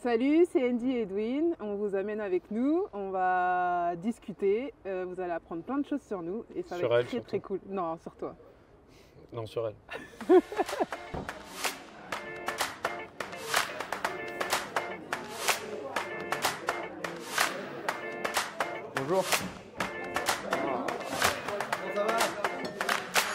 Salut, c'est Andy et Edwin. On vous amène avec nous. On va discuter. Vous allez apprendre plein de choses sur nous et ça Sur va elle, être très surtout. très cool. Non, sur toi. Non, sur elle. Bonjour.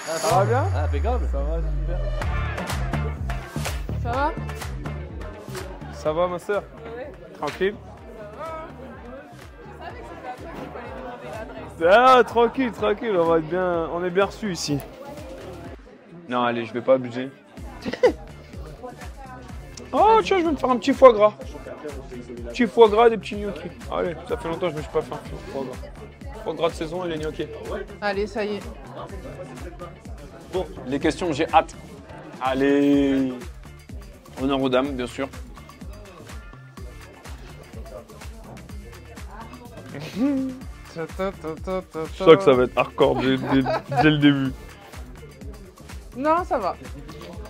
Ça va bien? Ah, impeccable. Ça va, super. Ça va? Ça va, ma soeur? Ouais. Tranquille? Je savais que c'était à toi qu'il fallait demander l'adresse. Ah, tranquille, tranquille, on est bien reçus ici. Non, allez, je vais pas abuser. Oh, tiens, je vais me faire un petit foie gras. Petit foie gras, des petits gnocchis. Allez, ça fait longtemps que je me suis pas fait un foie gras. Foie gras de saison et les gnocchis. Allez, ça y est. Bon, les questions, j'ai hâte. Allez. Honneur aux dames, bien sûr. Je sens que ça va être hardcore dès le début. Non, ça va.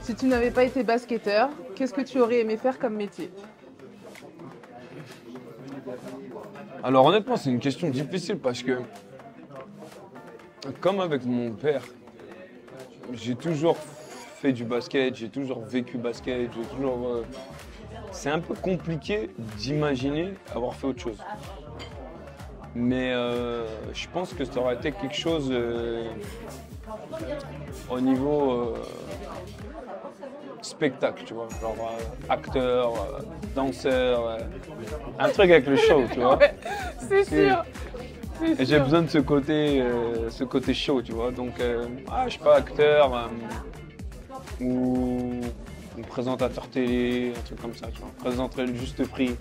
Si tu n'avais pas été basketteur, qu'est-ce que tu aurais aimé faire comme métier? Alors honnêtement, c'est une question difficile parce que, comme avec mon père, j'ai toujours fait du basket, j'ai toujours vécu basket, c'est un peu compliqué d'imaginer avoir fait autre chose. Mais je pense que ça aurait été quelque chose au niveau spectacle, tu vois, genre acteur, danseur, un truc avec le show, tu vois. Ouais, c'est sûr. C'est Et j'ai sûr. besoin de ce côté show, tu vois. Donc, je sais pas, acteur ou présentateur télé, un truc comme ça, tu vois. Présenterait le juste prix.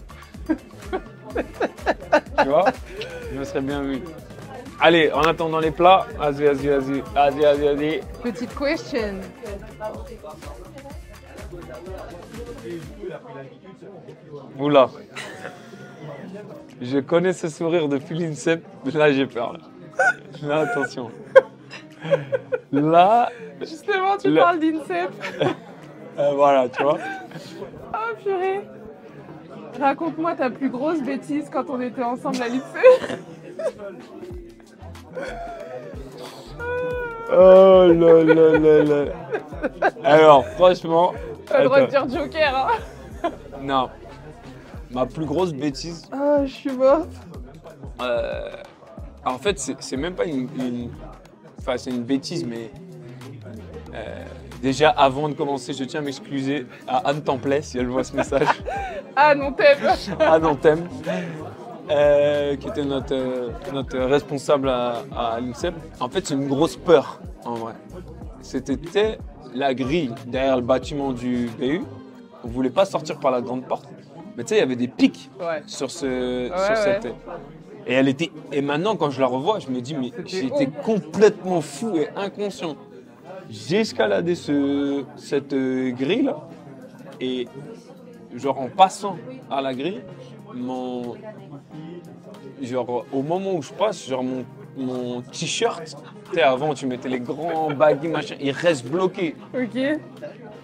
Tu vois, je me serais bien vu. Allez, en attendant les plats, vas-y. Petite question. Oula. Je connais ce sourire de Philippe, là j'ai peur. Là, attention. Là, Justement, tu Le- parles d'INSEP. voilà, tu vois. Oh purée. Raconte-moi ta plus grosse bêtise quand on était ensemble à lycée. Oh là là là là. Alors, franchement. T'as le droit de attends. dire Joker, hein. Non. Ma plus grosse bêtise, Ah, je suis morte. en fait, c'est même pas enfin, c'est une bêtise, mais déjà avant de commencer, je tiens à m'excuser à Anne Templet si elle voit ce message. Ah non, t'aimes. Anne on t'aime. Qui était notre responsable à l'INSEP. En fait, c'est une grosse peur, en vrai. C'était la grille derrière le bâtiment du BU. On voulait pas sortir par la grande porte. Mais tu sais, il y avait des pics Ouais. sur Ouais. cette. Et elle était. Et maintenant, quand je la revois, je me dis, mais C'était j'étais complètement fou et inconscient. J'ai escaladé cette grille là. Et genre en passant à la grille, genre au moment où je passe, genre mon t-shirt, tu sais, avant tu mettais les grands baggy machin, il reste bloqué. Ok.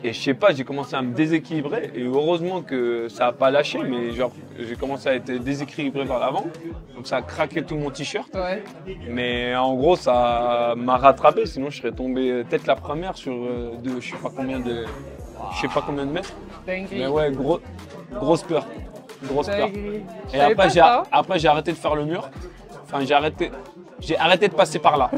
Et je sais pas, j'ai commencé à me déséquilibrer et heureusement que ça a pas lâché, mais genre j'ai commencé à être déséquilibré vers l'avant, donc ça a craqué tout mon t-shirt. Ouais. Mais en gros ça m'a rattrapé, sinon je serais tombé tête la première sur de je sais pas combien de mètres. Dinguerie. Mais ouais, grosse peur. Grosse peur. Dinguerie. Je Et savais pas ça. après, j'ai arrêté de faire le mur. Enfin, j'ai arrêté de passer par là.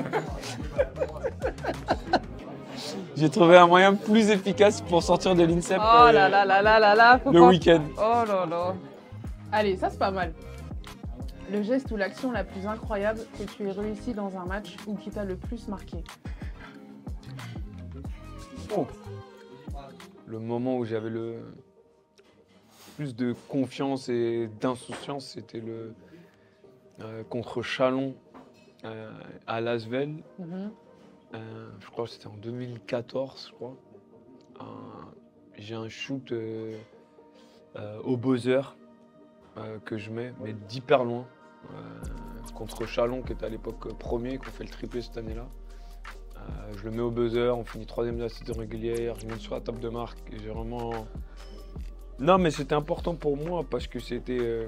J'ai trouvé un moyen plus efficace pour sortir de l'INSEP Oh là là là là là là. Faut le pas- week-end. Oh là là. Allez, ça c'est pas mal. Le geste ou l'action la plus incroyable que tu aies réussi dans un match ou qui t'a le plus marqué. Oh. Le moment où j'avais le plus de confiance et d'insouciance, c'était le contre Chalon à Lasvel. Mhm. Je crois que c'était en 2014, je crois. J'ai un shoot au buzzer que je mets, mais d'hyper loin. Contre Chalon, qui était à l'époque premier, qu'on fait le triplé cette année-là. Je le mets au buzzer, on finit troisième de la saison régulière, je monte sur la table de marque et j'ai vraiment Non, mais c'était important pour moi parce que c'était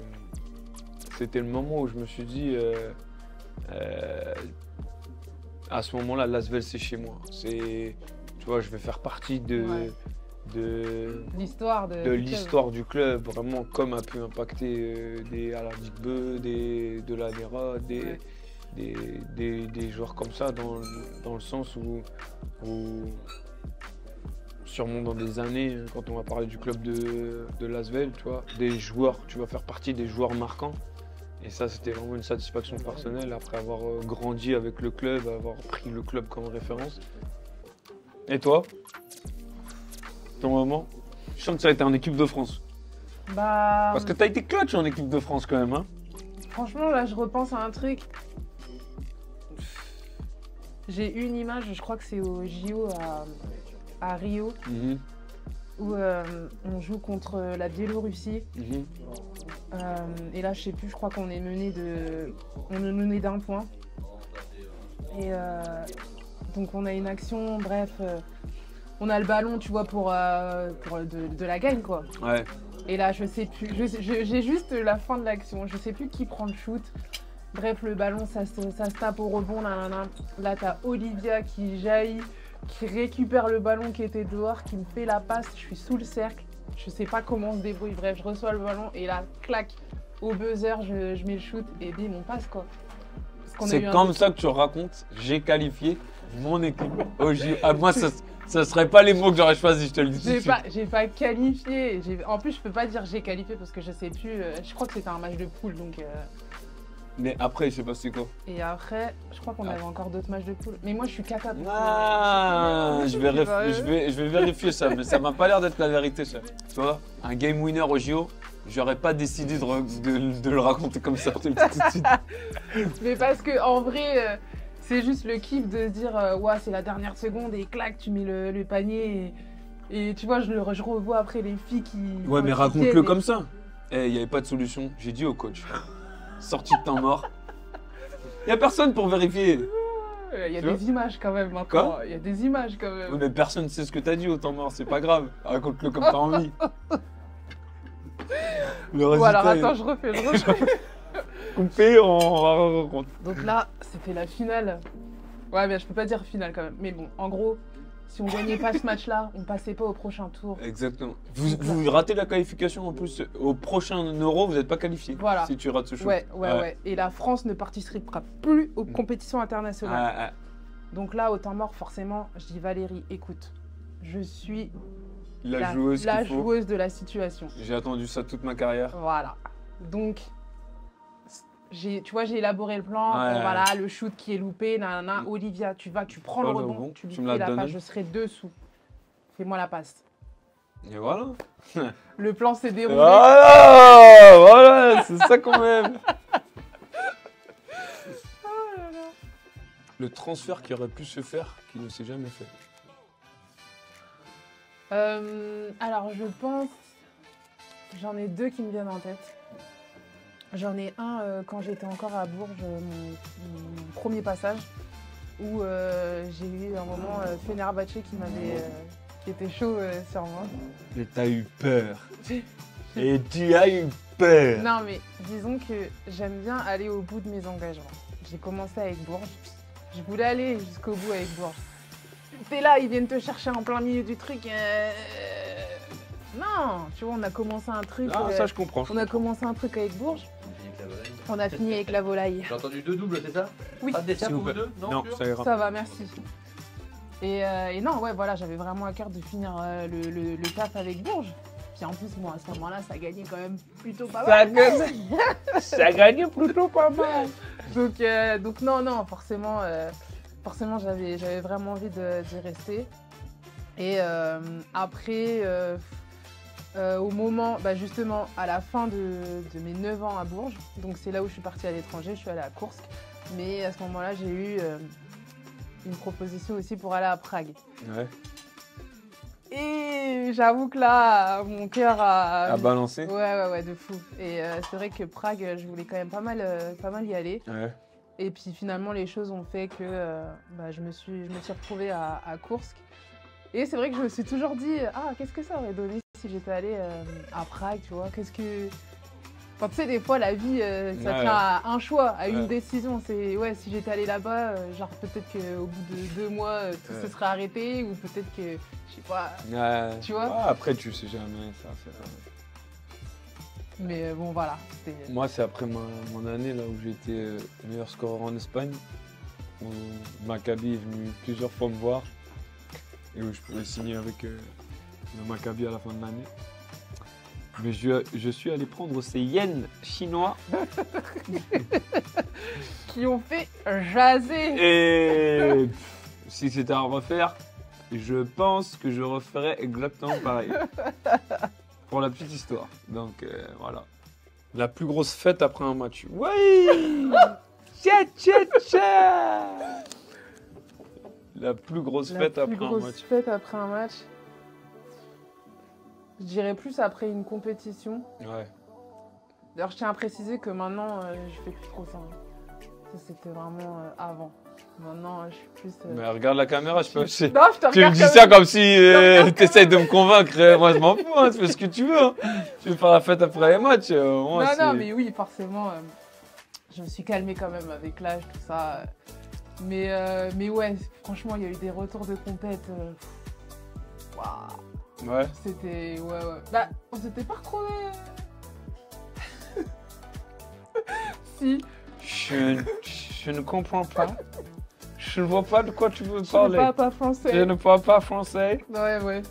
le moment où je me suis dit, à ce moment-là, Lasvel, c'est chez moi. Tu vois, je vais faire partie de l'histoire du club, vraiment comme a pu impacter des Aladik Beu, de la Nera, des joueurs comme ça, dans le sens où sûrement dans des années, quand on va parler du club de Lasvel, tu vois, des joueurs, tu vas faire partie des joueurs marquants. Et ça, c'était vraiment une satisfaction personnelle après avoir grandi avec le club, avoir pris le club comme référence. Et toi, ton moment? Je sens que ça a été en équipe de France. Bah. Parce que tu as été clutch en équipe de France quand même, hein? Franchement, là, je repense à un truc. J'ai une image, je crois que c'est au JO à Rio, où on joue contre la Biélorussie. Et là, je sais plus, je crois qu'on est mené d'un point. Et donc, on a une action, bref, on a le ballon, tu vois, pour de la gagne, quoi. Ouais. Et là, je sais plus, j'ai juste la fin de l'action, je sais plus qui prend le shoot. Bref, le ballon, ça se tape au rebond. Là, t'as Olivia qui jaillit, qui récupère le ballon qui était dehors, qui me fait la passe. Je suis sous le cercle. Je sais pas comment on se débrouille. Bref, je reçois le ballon et là, clac, au buzzer, je mets le shoot et bim, on passe quoi. C'est comme ça que tu racontes. J'ai qualifié mon équipe au JO. Ah, moi, ça serait pas les mots que j'aurais choisi, je te le dis tout de suite. J'ai pas qualifié. En plus, je peux pas dire j'ai qualifié parce que je sais plus. Je crois que c'était un match de poule donc. Mais après, je sais pas c'est quoi. Et après, je crois qu'on avait encore d'autres matchs de poule. Mais moi, je suis capable. Ah, je vais vérifier ça, mais ça m'a pas l'air d'être la vérité, ça. Tu vois, un game winner au JO, j'aurais pas décidé de le raconter comme ça, je te le dis tout de suite. Mais parce que en vrai, c'est juste le kiff de se dire, ouais, c'est la dernière seconde et clac, tu mets le panier. Et tu vois, je revois après les filles qui. Ouais, mais raconte-le comme ça. Il n'y avait pas de solution. J'ai dit au coach. Sortie de temps mort. Il n'y a personne pour vérifier. Il y a des images quand même maintenant. Il y a des images quand même. Oui, mais personne ne sait ce que t'as dit au temps mort, c'est pas grave. Raconte-le comme t'as envie. Voilà, attends, je refais. Coupé, on raconte. Donc là, c'était la finale. Ouais, mais je peux pas dire finale quand même. Mais bon, en gros, si on gagnait pas ce match-là, on passait pas au prochain tour. Exactement. Vous ratez la qualification en plus. Au prochain Euro, vous n'êtes pas qualifié. Voilà. Si tu rates ce shoot. Ouais. Et la France ne participera plus aux compétitions internationales. Donc là, au temps mort, forcément, je dis Valérie, écoute, je suis la joueuse de la situation. J'ai attendu ça toute ma carrière. Voilà. Donc, tu vois, j'ai élaboré le plan. Voilà, le shoot qui est loupé. Olivia, tu prends le rebond, tu lui fais la passe, je serai dessous. Fais-moi la passe. Et voilà. Le plan s'est déroulé. Voilà, c'est ça quand même. Le transfert qui aurait pu se faire, qui ne s'est jamais fait. Alors, je pense, j'en ai deux qui me viennent en tête. J'en ai un quand j'étais encore à Bourges, mon premier passage, où j'ai eu un moment Fenerbahçe qui était chaud sur moi. Mais t'as eu peur. Et tu as eu peur. Non mais disons que j'aime bien aller au bout de mes engagements. J'ai commencé avec Bourges, je voulais aller jusqu'au bout avec Bourges. T'es là, ils viennent te chercher en plein milieu du truc. Non, tu vois, on a commencé un truc. Ah, ça je comprends. On a commencé un truc avec Bourges. On a fini avec la volaille. J'ai entendu 2 doubles, c'est ça? Oui. Pas de dessert pour vous deux? Non, ça ira. Ça va, merci. Et non, ouais, voilà, j'avais vraiment à cœur de finir le taf avec Bourges. Puis en plus, moi, à ce moment-là, ça gagnait quand même plutôt pas mal. Ça gagnait plutôt pas mal. Donc non, forcément, j'avais vraiment envie d'y rester. Et après, au moment, justement, à la fin de mes 9 ans à Bourges, donc c'est là où je suis partie à l'étranger, je suis allée à Koursk. Mais à ce moment-là, j'ai eu une proposition aussi pour aller à Prague. Ouais. Et j'avoue que là, mon cœur a balancé. Ouais, de fou. Et c'est vrai que Prague, je voulais quand même pas mal y aller. Ouais. Et puis finalement, les choses ont fait que je me suis retrouvée à Koursk. Et c'est vrai que je me suis toujours dit, ah, qu'est-ce que ça aurait donné si j'étais allée à Prague, tu vois, qu'est-ce que... Enfin, tu sais, des fois, la vie, ça tient à un choix, à une décision. C'est, ouais, si j'étais allée là-bas, genre, peut-être qu'au bout de 2 mois, tout se serait arrêté, ou peut-être que, je sais pas, tu vois. Après, tu sais jamais, ça, c'est vrai. Mais bon, voilà. Moi, c'est après mon année, là, où j'ai été meilleur scoreur en Espagne, où Maccabi est venu plusieurs fois me voir, et où je pouvais signer avec le Maccabi à la fin de l'année. Mais je suis allé prendre ces yens chinois. Qui ont fait jaser. Et si c'était à refaire, je pense que je referais exactement pareil. Pour la petite histoire. Donc voilà. La plus grosse fête après un match. Oui. La plus grosse fête après un match. La plus grosse fête après un match. Je dirais plus après une compétition. Ouais. D'ailleurs, je tiens à préciser que maintenant, je fais plus trop ça. Ça, c'était vraiment avant. Maintenant, je suis plus... Mais regarde la caméra, je peux aussi. Non, je te Tu me regarde dis ça comme si tu essayes de me convaincre. Moi, je m'en fous, hein, tu fais ce que tu veux. Hein. Tu veux faire la fête après les matchs. Non, mais oui, forcément, je me suis calmée quand même avec l'âge, tout ça. Mais ouais, franchement, il y a eu des retours de compète. Waouh. Ouais. C'était... Ouais. Bah, on s'était pas retrouvés. Si. Je ne comprends pas. Je ne vois pas de quoi tu veux Je parler. ne parle pas français. Je ne parle pas français. Ouais. Ouais.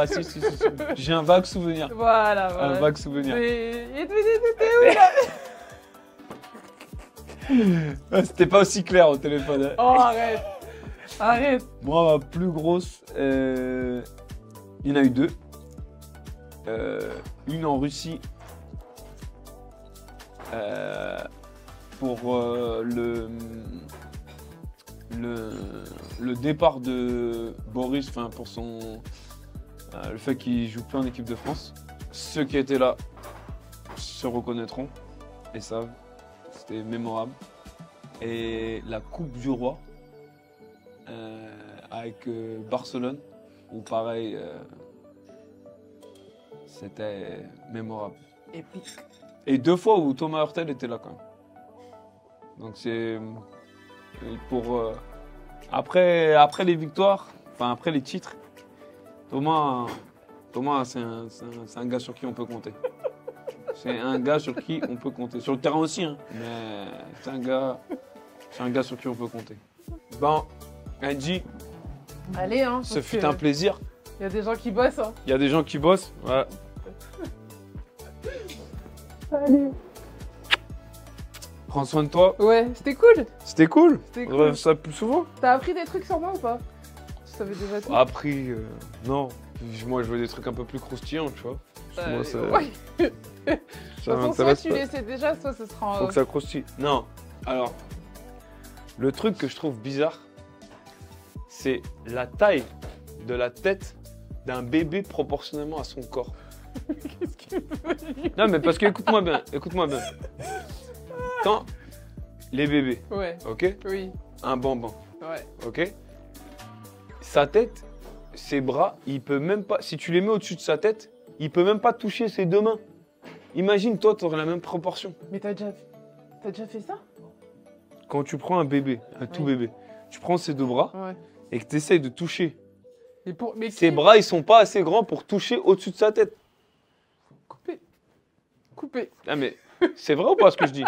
Si. J'ai un vague souvenir. Voilà. Un vague souvenir. Et t'étais où là? C'était pas aussi clair au téléphone. Hein. Oh, arrête. Moi, ma plus grosse, il y en a eu 2. Une en Russie pour le départ de Boris, enfin pour le fait qu'il joue plus en équipe de France. Ceux qui étaient là se reconnaîtront et savent. C'était mémorable. Et la Coupe du Roi avec Barcelone, où pareil, c'était mémorable. Épique. Et 2 fois où Thomas Hurtel était là quand même. Donc c'est pour après les victoires, enfin après les titres, Thomas c'est un gars sur qui on peut compter. C'est un gars sur qui on peut compter. Sur le terrain aussi, hein, mais c'est un gars sur qui on peut compter. Bon, Angie, allez, hein. Ce fut un plaisir. Il y a des gens qui bossent, hein. Il y a des gens qui bossent. Ouais. Salut. Prends soin de toi. Ouais, c'était cool. C'était cool. C'était On va cool. faire ça plus souvent. T'as appris des trucs sur moi ou pas? Tu savais déjà tout. Appris, non. Moi, je veux des trucs un peu plus croustillants, tu vois. Moi, ça, ouais. De toute ça façon, soit m'intéresse tu pas. les sais déjà, soit ce sera en Faut que ça croustille. Non. Alors, le truc que je trouve bizarre, c'est la taille de la tête d'un bébé proportionnellement à son corps. Qu'est-ce qu'il veut? Non, mais parce que écoute-moi bien. Quand les bébés, Ouais, ok, oui, un bambin, ouais. ok, sa tête, ses bras, il peut même pas, si tu les mets au-dessus de sa tête, il peut même pas toucher ses 2 mains. Imagine, toi, tu aurais la même proportion. Mais t'as déjà fait ça? Quand tu prends un bébé, un tout Oui. bébé, tu prends ses 2 bras Ouais. et que tu essayes de toucher. Mais Ses bras, ils sont pas assez grands pour toucher au-dessus de sa tête. Coupé. Ah mais c'est vrai ou pas ce que je dis?